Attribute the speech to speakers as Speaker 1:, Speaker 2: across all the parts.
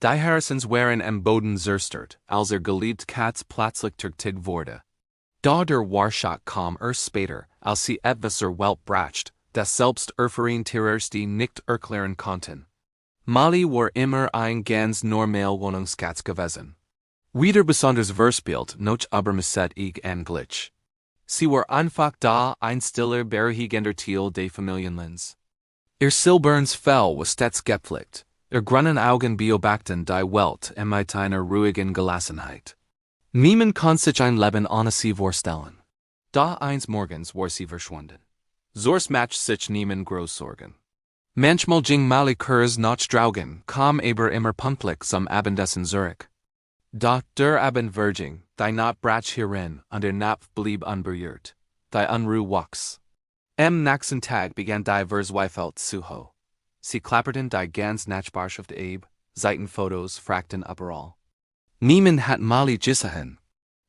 Speaker 1: Die Harrisons waren Boden zerstört, als geliebt Katz plötzlich tertig wurde. Da der Warschak kam später, als sie etwas Welt bracht, das selbst Terroriste nicht erklären konnten. Mali war immer ein ganz normal Wohnungskatz gewesen. Wieder besonders verspielt noch aber misset ich an Glitch. Sie war einfach da ein stiller bergigender Teil de Familienlins. Silberns Fell was stets gepflegt, grunnen Augen beobachten die Welt mit einer ruhigen Gelassenheit. Niemand kann sich ein Leben ohne sie vorstellen. Da eines Morgens war sie verschwunden. Zors macht sich niemand groß Sorgen. Manchmal ging Mali Kurs nach Draugen, kam aber immer pünktlich zum Abendessen Zurich. Da der Abend verging, die Nacht brach hierin, und der Napf blieb unberührt. Die Unruhe wuchs. Am nächsten Tag begann die Verzweifelt zu ho. Sie klapperten die ganz Nachbarschaft ab, Seitenfotos fragten überall. Niemand hat Mali gesehen.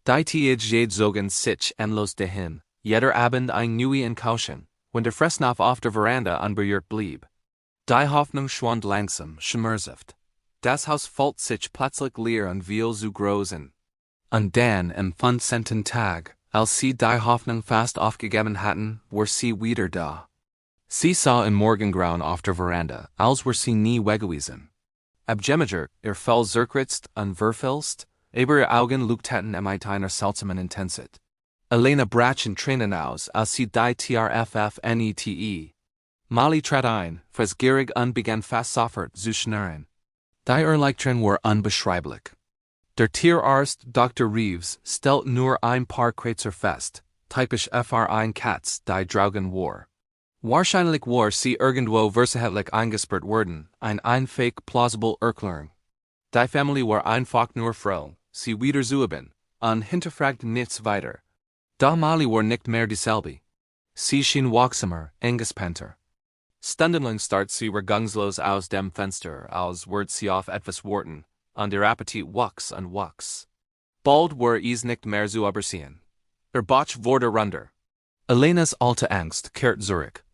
Speaker 1: Die Tiage zogen sich endlos dahin, jeder Abend ein neue Enttäuschung, wenn der Fressnapf auf der Veranda unberührt blieb. Die Hoffnung schwand langsam, schmerzhaft. Das Haus fühlt sich plötzlich leer und viel zu groß an. Und dann, am 15. Tag, als sie die Hoffnung fast aufgegeben hatten, war sie wieder da. Sie sah im Morgengrauen auf der Veranda, als war sie nie weggewiesen. Abgemager, Fell zerkritzt und verfilzt, aber ihre Augen leuchteten mit einer seltsamen Intensität. Elena brach in Tränen aus, als sie die Trffnete. Mali trat ein, fressgierig und begann fast sofort zu schnarren. Die Erleichterung war unbeschreiblich. Der Tierarzt Dr. Reeves stellt nur ein paar Kreuzer fest, typisch ein Katz, die Draugen war. Wahrscheinlich war sie irgendwo versehentlich eingesperrt worden, ein fake plausible Erklärung. Die Familie war einfach nur froh, sie wieder zu haben, und hinterfragte nichts weiter. Da Mali war nicht mehr dieselbe. Sie schien wachsamer, angespannter. Stundenlang starrt sie regungslos aus dem Fenster, als würde sie auf etwas warten, und ihr Appetit wuchs und wuchs. Bald war es nicht mehr zu übersehen. Bauch wurde runder. Elenas alte Angst kehrt zurück.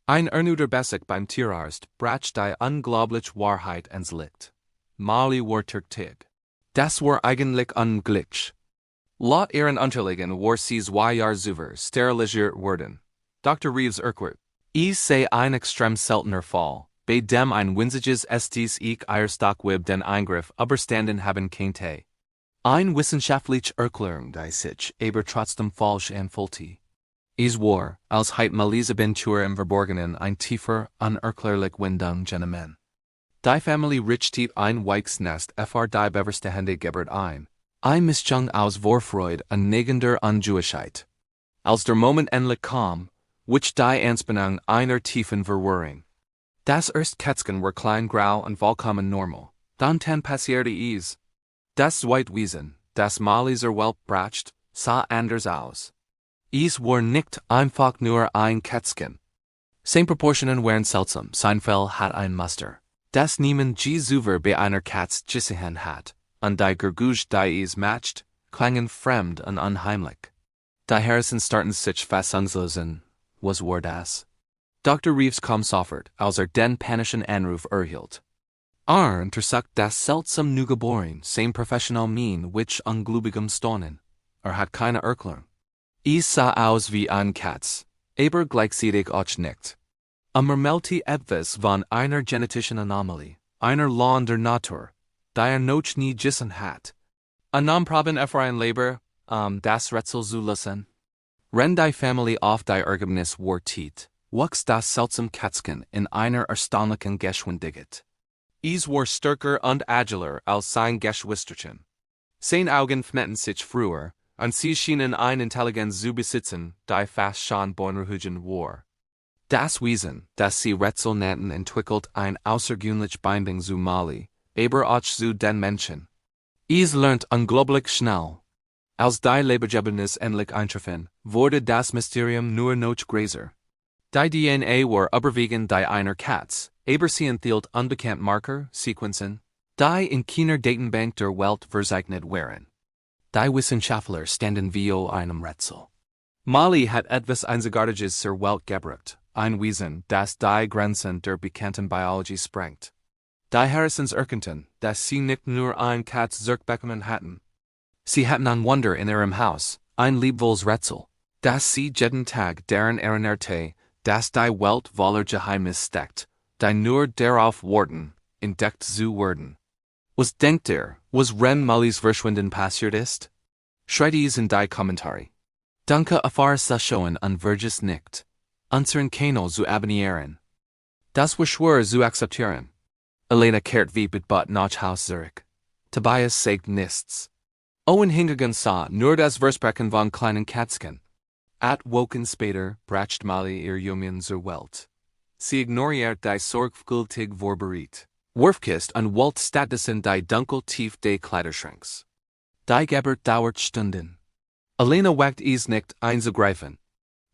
Speaker 1: Ein erneuter Besuch beim Tierarzt brach die unglaubliche Wahrheit ans Licht. Mali war tertig. Das war eigentlich unglücklich. Laut ihren Unterlagen war sie 2 Jahre zuvor sterilisiert worden. Dr. Reeves erklärt, es sei ein extrem seltener Fall, bei dem ein winziges Estes ich Eierstockwib den Eingriff überstanden haben könnte. Ein wissenschaftliche Erklärung, die sich aber trotzdem falsch anfühlte. Es war, als heit Malise Bentur im Verborgenen ein tiefer, unerklärlich Windung genommen. Die Familie richtet ein Weichsnest die Beverstehende gebert ein Mischung aus Vorfreude und negender Unjuischheit. Als der Moment endlich kam, which die Anspannung einer tiefen Verwirrung. Das erste Kätzchen war klein grau und vollkommen normal, dann passierte es. Das zweite Wesen, das Maliser Welt bracht, sah anders aus. Es war nicht einfach nur ein Kätzchen. Seine Proportionen waren seltsam, sein Fell hat ein Muster, das niemand je zuvor bei einer Katz gesehen hat, und die Geräusche, die es macht, klangen fremd und unheimlich. Die Harrison starten sich fassungslos an. Was war das? Dr. Reeves kam sofort, als den panischen Anruf erhielt. Untersucht das seltsam Neugeboren, sein professional Mien, which ungläubigem Staunen. Hat keine Erklärung. Es sah aus wie ein Katz, aber gleichzeitig auch nicht. Mermelte etwas von einer genetischen Anomalie, einer Law der Natur, die noch nie gesehen hat. Nahm Proben ein Leber, das Rätsel zu lösen. Wenn die Familie auf die Ergebnis wartet, wuchs das seltsame Kätzchen in einer erstaunlichen Geschwindigkeit. Es war stärker und agiler als sein Geschwisterchen. Seine Augen öffneten sich früher, und sie schienen eine Intelligenz zu besitzen, die fast schon beunruhigend war. Das Wesen, das sie Rätsel nannten, entwickelt ein außergewöhnlich Bindung zu Mali, aber auch zu den Menschen. Es lernt unglaublich schnell. Als die Lebegebnis endlich eintrafen, wurde das Mysterium nur noch größer. Die DNA war überwiegend die einer Katz, aber sie enthielt unbekannte Marker, Sequenzen, die in keiner Datenbank der Welt verzeichnet waren. Die Wissenschaftler standen wie einem Rätsel. Mali hat etwas Einzigartiges zur Welt gebracht, ein Wesen, das die Grenzen der bekannten Biologie sprengt. Die Harrisons Erkenton, das sie nicht nur ein Katz zurück Beckham hatten. Sie hatten an Wunder in ihrem Haus, ein Liebvolsrätsel. Das sie jeden Tag deren Erinnerte, das die Welt voller Geheimnis steckt, die nur darauf warten, entdeckt zu werden. Was denkt was Molly's verschwinden passiert ist? Schreibt es in die Kommentare. Danke erfahre Saschoen an Verges nicht. Unseren Kanal zu abonnieren. Das war schwer zu akzeptieren. Elena kehrt wie betbot nach Haus Zurich. Tobias sagt nichts. Owen hingegen sah nur das Versprechen von kleinen Katzken. At Woken später bracht Molly ihr Jungen zur Welt. Sie ignoriert die sorgfältig vorbereitet. Wurfkist an Walt stattdessen die dunkel tief des Kleiderschranks. Die Geburt dauert Stunden. Elena wagt es nicht einzugreifen.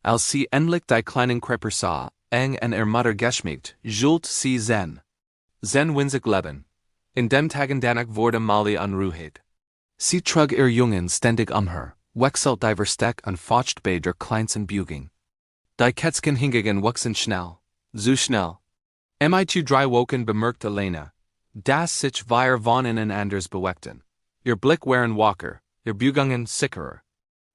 Speaker 1: Als sie endlich die kleinen Krepper sah, eng an ihr Mutter geschmiegt, schult sie Zen. Zen winzig leben. In dem Tagen danach wurde Molly unruhig. Sie trug ihr Jungen ständig her, wechselt die Versteck und focht bei der kleinsten Buging. Die Kätzchen hingegen wuchsen schnell, zu schnell. Mit 3 Wochen bemerkt Elena, dass sich wir von innen anders bewegten. Ihr Blick waren wacher, ihr Bugungen sicherer.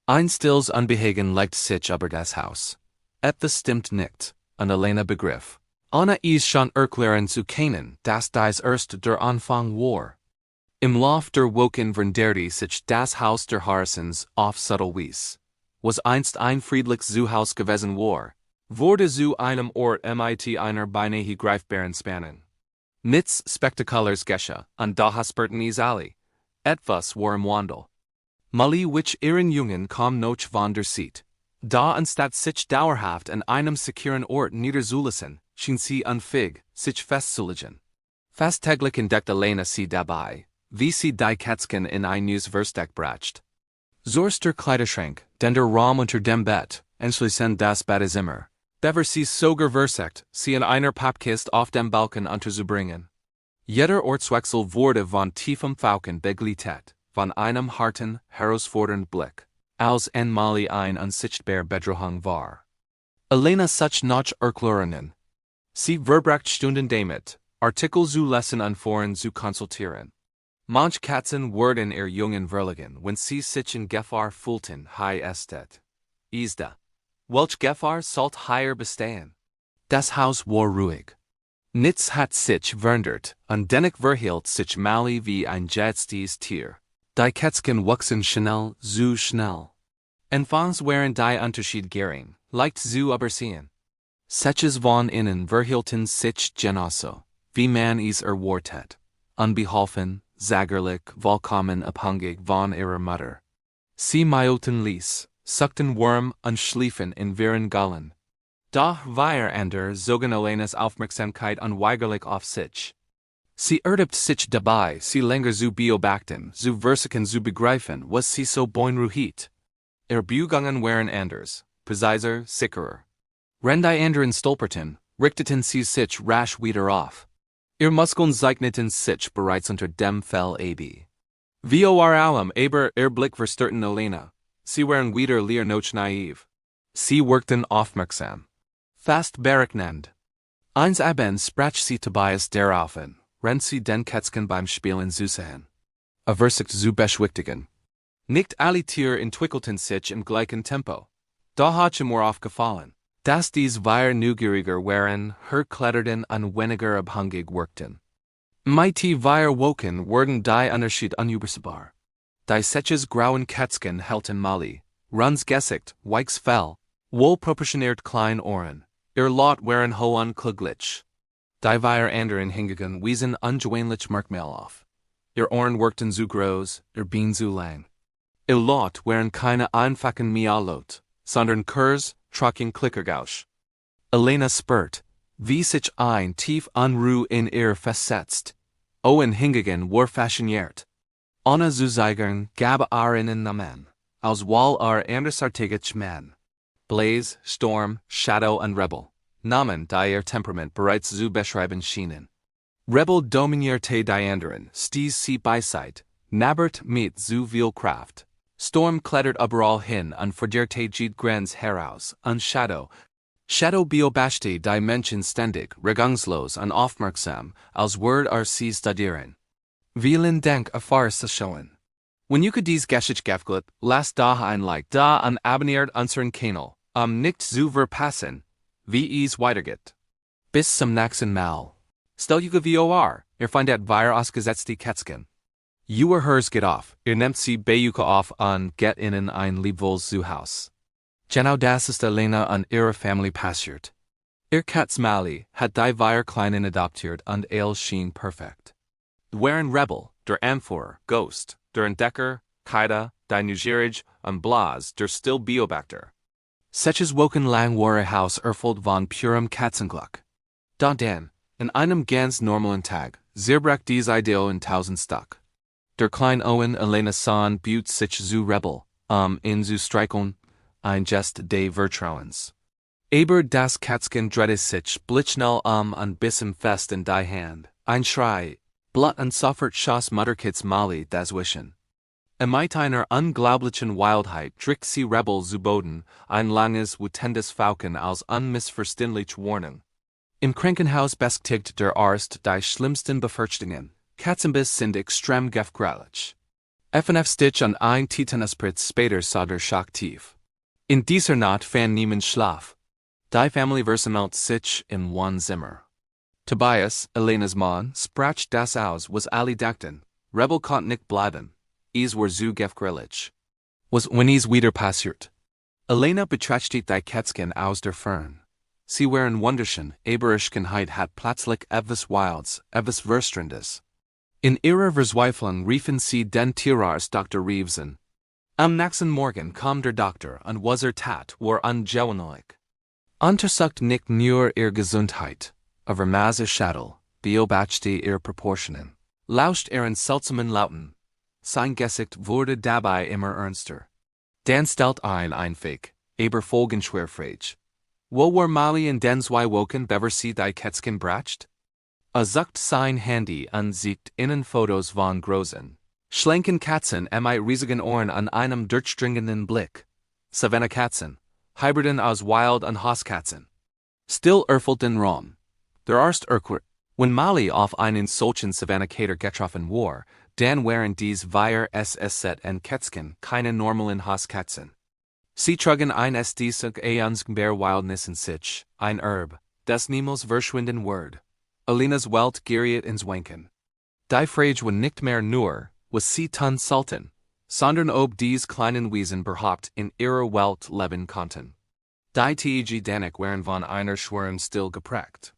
Speaker 1: Ein stilles Unbehagen legt sich über das Haus. Etwas stimmt nicht, und Elena begriff. Anna ist schon erklären zu können, dass dies erst der Anfang war. Im Lauf der Wochen veränderte sich das Haus der Harrisons auf subtle Weise. Was einst ein friedliches Zoohaus gewesen war, wurde zu einem Ort mit einer beinahe greifbaren Spannen. Nichts Spektakuläres geschah, und da hasperten es alle. Etwas war im Wandel. Molly wich ihren Jungen kam noch von der Seite. Da anstatt sich dauerhaft an einem sicheren Ort niederzulassen, schien sie unfähig, sich festzulegen. Fast täglich entdeckte Elena sie dabei, wie sie die Kätzchen in ein neues Versteck bracht. Zorst der Kleiderschrank, denn der Raum unter dem Bett, entschließend das Badezimmer. Bever sie sogar versekt, sie in einer Pappkiste auf dem Balkon unterzubringen. Jeder Ortswechsel wurde von tiefem Fauchen begleitet, von einem harten, herausfordernden Blick, als en Molly ein unsichtbar Bedrohung war. Elena such noch erklärungen. Sie verbracht Stunden damit, Artikel zu lesen und Foren zu konsultieren. Manch Katzen wurden ihr Jungen verlegen, wenn sie sich in Gefahr fühlten, high estet. Isda. Welch Gefahr sollt hier bestehen? Das Haus war ruhig. Nichts hat sich verändert, und dennoch verhielt sich Molly wie ein jetztes Tier. Die Kätzchen wuchsen schnell, zu schnell. Enfants waren die Unterschied gering, leicht zu übersehen. Seches von innen verhielten sich genauso, wie man es erwartet. Unbeholfen, sägerlich, vollkommen abhängig von ihrer Mutter. Sie mailten ließ, suckten Wurm und schliefen in ihren Gallen. Doch wir Ender zogen Elenas Aufmerksamkeit unweigerlich auf sich. Sie ertappte sich dabei, sie länger zu beobachten, zu versuchen zu begreifen, was sie so beunruhigt. Ihr Bugungen waren anders, präziser, sicherer. Wenn die anderen stolperten, richteten sie sich rasch wieder auf. Ihr Muskeln zeichneten sich bereits unter dem Fell ab. Vor allem aber ihr Blick verstörten Elena. Sie waren wieder leer noch naiv. Sie wirkten aufmerksam. Fast berechnend. Eins Abends sprach sie Tobias darauf an, rennt sie den Kätzchen beim Spielen zu sehen. Versicht zu beschwichtigen. Nicht alle Tiere entwickelten sich im gleichen Tempo. Da hat mir aufgefallen, dass dies wir neugieriger waren, kletterten und weniger abhängig wirkten. Mit wir Wochen wurden die Unterschied unübersehbar. Die Seches grauen Kätzchen hielten Molly, runs Gesicht, weichs Fell, wohl proportioniert klein Ohren, ihr Lot waren hohen kluglich. Die wir anderen hingegen wiesen ungewöhnlich Merkmal auf. Ihr Ohren wirkten zu groß, ihr Beine zu lang. Ihr Lot waren keine einfachen Mialot, sondern Kurz, trocken Klickergausch. Elena spürt, wie sich ein tief Unruhe in ihr festsetzt. Owen hingegen war fasziniert. Ohne zu zeigen, gab ihnen Namen, als wall andersartige man. Blaze, Storm, Shadow und Rebel. Namen, die ihr Temperament bereits zu beschreiben schienen. Rebel dominierte die anderen, stieß sie beiseite, nabbert mit zu viel Kraft. Storm klettert überall hin und verdierte Grenz heraus, und Shadow, Shadow beobachte die Menschen ständig, regungslos und aufmerksam, als Word sie studieren. Vielen Dank schauen. When you could dies geschich gefglit, last da ein like da an abonniert unseren Kanal, nicht zu verpassen, wie es weitergeht. Bis zum nächsten Mal. Stell you vor, findet wir ausgesetzt die Kätzchen. Your hers get off, nehmt sie Beyuka auf und get in ein liebvolles Zuhaus. Genau das ist Elena und ihre Family passiert. Ihr Katz Mali hat die wir Kleinen adoptiert und schien perfekt. Waren Rebel, der Amphorer, Ghost, der Entdecker, Kaida, die Neugierige und Blas, der Still Beobachter. Seches Woken lang wahre Haus erfüllt von purem Katzengluck. Da dann, in einem ganz normalen Tag, zerbrach dies Ideal in tausend Stück. Der Klein Owen Elena San büt sich zu Rebel, in zu Streicheln, ein Gest des Vertrauens. Aber das Katzchen dreht sich blitzschnell und bis im Fest in die Hand, ein Schrei, blut und sofort schoss Mutterkitz Mali das Wischen. Mit einer unglaublichen Wildheit drückt sie Rebel zu Boden, ein langes, wutendes Falken als unmissverständliche Warnung. Im Krankenhaus bestätigt der Arzt die schlimmsten Befürchtungen. Katzenbiss sind extrem gefährlich. FNF Stitch und ein Titanuspritz später sah der Schock tief. In dieser Nacht fand niemand Schlaf. Die Family versammelt sich in one Zimmer. Tobias, Elena's Mann, sprach das aus, was alle dachten. Rebel konnte nicht bleiben. Es war zu gefährlich. Was wenn es wieder passiert. Elena betrachtet die Kätzchen aus der Fern. Sie waren wunderschön, aber Ischkenheit hat plötzlich etwas Wildes, etwas Verstrendes. In ihrer Verzweiflung riefen sie den Tierarzt Dr. Reeves an. Am nächsten Morgen kam der Doktor und was tat, war ungewöhnlich. Untersucht nicht nur ihre Gesundheit, aber maße Schädel, beobachte ihre Proportionen, lauscht ihren seltsamen Lauten. Sein Gesicht wurde dabei immer ernster. Dann stellt ein Fake, aber folgenschwerfrage. Wo war Mali in den 2 Wochen bever sie die Kätzchen bracht? Sucht sein Handy und sieht Innenfotos von großen, schlanken Katzen mit riesigen Ohren an einem durchdringenden Blick. Savannah-Katzen, Hybriden aus Wild- und Hauskatzen. Still erfüllt den Raum. Der Arzt erklärt, wenn Mali auf einen solchen Savannah-Kater getroffen war, dann waren dies wir SS und Kätzchen keine normalen Hauskatzen. Sie trugen ein ästhetische Aeonsgeber Wildness in sich, ein Erb, das niemals verschwinden wird. Elena's Welt geriet ins Wanken. Die Frage war nicht mehr nur, was sie tun sollten, sondern ob dies kleinen Wesen überhaupt in ihrer Welt leben konnten. Die Teg Danik waren von einer Schwärm still geprägt.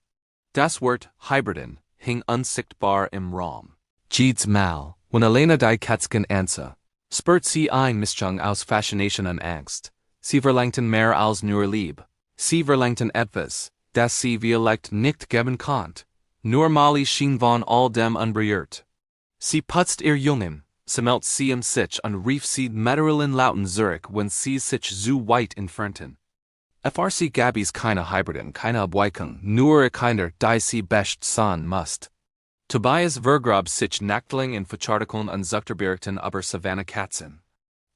Speaker 1: Das Wort Hybriden hing unsichtbar im Raum. Jedes Mal, wenn Elena die Kätzchen ansah, spürt sie ein Mischung aus Fascination und Angst. Sie verlangten mehr als nur Liebe. Sie verlangten etwas, das sie vielleicht nicht geben konnte. Nur Mali schien von all dem unberührt. Sie putzt ihr Jungen, sammelt sie im sich und rief sie mehreren Lauten zurück, wenn sie sich zu weit entfernten. FRC Gabis keine Hybriden, keine Abweichung, nur keiner, die sie best sein musst. Tobias vergrab sich nachtling in Verchartikeln und Zuchterbirchten aber Savannah-Katzen.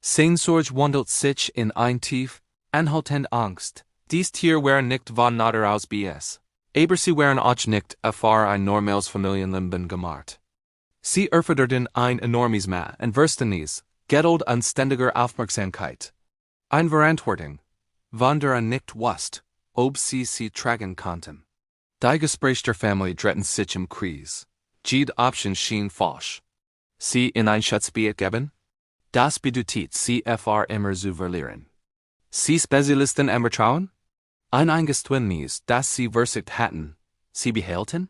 Speaker 1: Sehnsucht wandelt sich in ein tief, anhaltend Angst. Dies Tier waren nicht von nader aus BS. Aber sie waren auch nicht ein normales Familienleben gemacht. Sie erforderten ein enormes Maß an Verständnis, Geduld und ständiger Aufmerksamkeit. Ein Verantwortung, von der nicht wusste, ob sie tragen konnten. Die Gespräche der Familie drehten sich im Kreis. Jede Option schien falsch. Sie in ein Schutzgebiet geben? Das bedeutet sie immer zu verlieren. Sie Spezialisten im Vertrauen? Ein Eingeständnis, das sie versiegt hatten, sie behielten?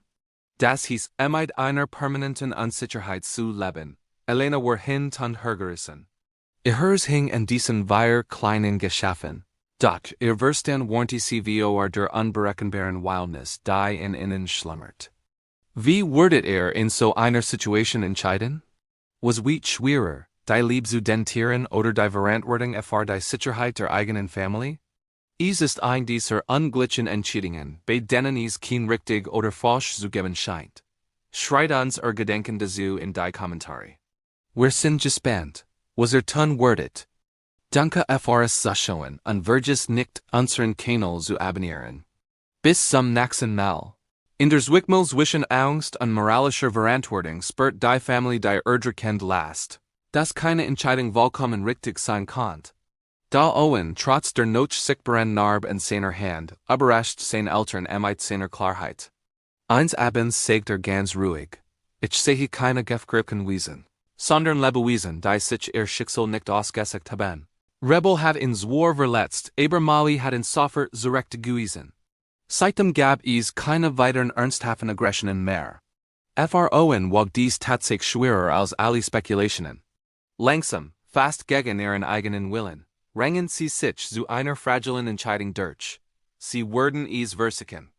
Speaker 1: Das hieß mit einer permanenten Unsicherheit zu leben. Elena war hergerissen. Ihr Herz hing an diesen kleinen Geschaffen. Doch ihr Verstand warnte sie vor der unberechenbaren Wildnis, die in ihnen schlummert. Wie würdet in so einer Situation entscheiden? Was weit schwerer, die Liebe zu den Tieren oder die Verantwortung für die Sicherheit der eigenen Familie? Es ist ein dieser ungleichen Entscheidungen, bei denen es kein richtig oder falsch zu geben scheint. Schreibt uns Gedanken dazu in die Kommentare. Wir sind gespannt, was tun werdet. Danke frs Saschoen, an Vergis nicht unseren Kanal zu abonnieren. Bis zum nächsten Mal. In der Zwickmals zwischen Angst und moralischer Verantwortung spürt die Familie die Erdrückend Last, dass keine Entscheidung vollkommen richtig sein kann. Da Owen trotz der noch sichtbaren Narbe in seiner Hand, überrascht seine Eltern mit seiner Klarheit. Eins abends sagt ganz ruhig, ich sehe keine gefgripten Wiesen, sondern Lebewesen, die sich ihr Schicksal nicht ausgesucht haben. Rebel hat ihn zwar verletzt, aber Mali hat ihn sofort zurechtgewiesen. Seitdem gab es keine weiteren ernsthaften Aggressionen mehr. Fr. Owen wog dies tatsächlich schwerer als alle Spekulationen. Langsam, fast gegen ihren eigenen Willen, rangen sie sich zu einer fragilen Entscheidung durch. Sie wurden es versuchen.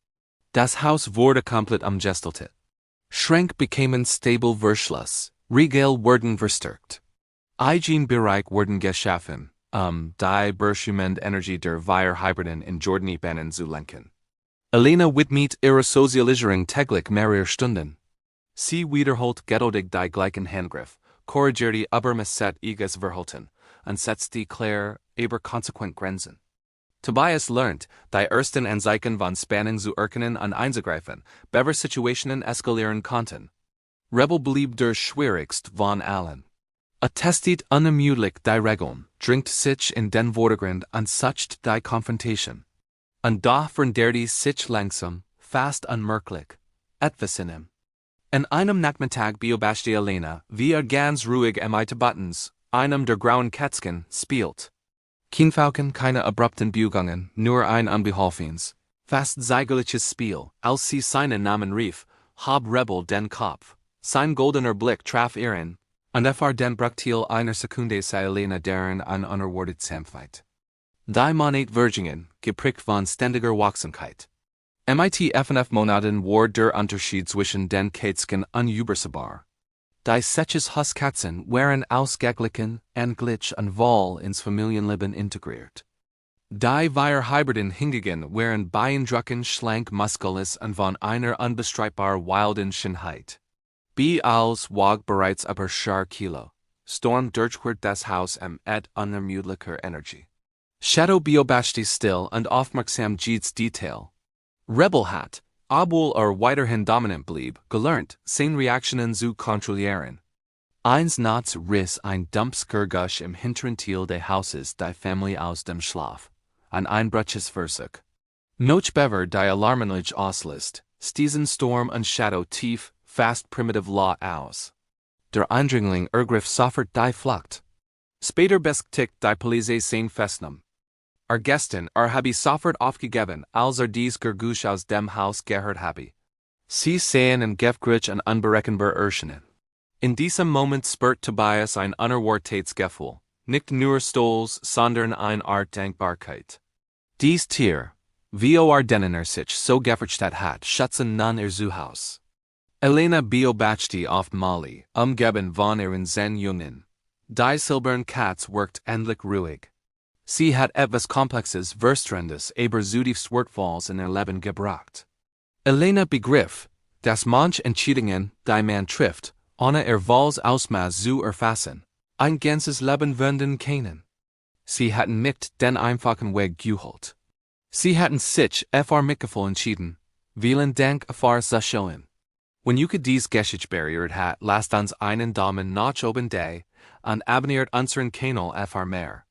Speaker 1: Das Haus wurde komplett umgestaltet. Schränke bekamen stable Verschluss, Regal wurden verstärkt. Bereich wurden geschaffen, die Berschumend Energie der Hybriden in Jordan zu lenken. Elena widmet ihre Sozialisierung täglich mehrere Stunden. Sie wiederholt geduldig die gleichen Handgriff, korrigiert die Übermesset ihres Verhalten, und setzt die klar, aber konsequent Grenzen. Tobias lernt, die ersten Anzeichen von Spannung zu erkennen und einzugreifen, bevor Situationen eskalieren konnten. Rebel blieb der schwierigst von allen. Testet unermüdlich die Regeln, dringt sich in den Vordergrund und sucht die Konfrontation. Und da veränderte sich langsam, fast unmerklich, etwas in ihm. In einem Nachmittag beobachtete Elena, wie ganz ruhig mit Buttons, einem der grauen Kätzchen, spielt. Kienfauken, keine abrupten Beugungen, nur ein unbeholfenes, fast säugerliches Spiel, als sie seinen Namen rief, hob Rebel den Kopf. Sein goldener Blick traf ihren, und den Bruchteil einer Sekunde sah Elena deren an unerwartet Sanftheit. Die Monat Virgingen, geprägt von ständiger Wachsamkeit. FNF Monaden war der Unterschied zwischen den Kätzchen unübersehbar. Die Sechs Hauskatzen waren ausgeglichen, endlich und voll ins Familienleben integriert. Die Hybriden hingegen waren beeindruckend schlank, muskulös und von einer unbestreitbar wilden Schönheit. Als wog bereits über Kilo, Storm durchquert das Haus et unermüdlicher Energie. Shadow beobachtete still und aufmerksam jedes Detail. Rebel hat, obwohl weiterhin dominant blieb, gelernt, seine Reaktionen zu kontrollieren. Eins Nachts riss ein dumpsker Gush im hinteren Teil des Hauses die Familie aus dem Schlaf, ein einbruches Versuch. Noch bever die alarmentlich auslöst, stießen Storm und Shadow tief, fast primitive Law aus. Der Eindringling ergriff sofort die Flucht. Später bestätigt die Polizei sein Festnahmen. Gästen habe sofort aufgegeben, als dies Gergusch aus dem Haus gehört habe. Sie sehen in Gefgrich und unberechenbar erscheinen. In diesem Moment spürt Tobias ein Unerwartetsgefühl, nicht nur Stolz, sondern eine Art Dankbarkeit. Dies Tier, wie denen sich so gefürchtet hat, schützen nun ihr Zuhause. Elena beobachtete oft Molly, umgeben von ihren Zen-Jungen. Die silberne Katz wirkt endlich ruhig. Sie hat etwas Komplexes, Verstrendes, aber zutiefst Wertvolles in ihr Leben gebracht. Elena begriff, dass manch Entscheidungen, die man trifft, ohne volles Ausmaß zu erfassen, ein ganzes Leben wenden können. Sie hatten nicht den einfachen Weg gewählt. Sie hatten sich mitgefühl entschieden, vielen Dank Saschoen. Wenn you dies Geschichte barriert hat, lasst uns einen Daumen nach oben da, und abonniert unseren Kanal mehr.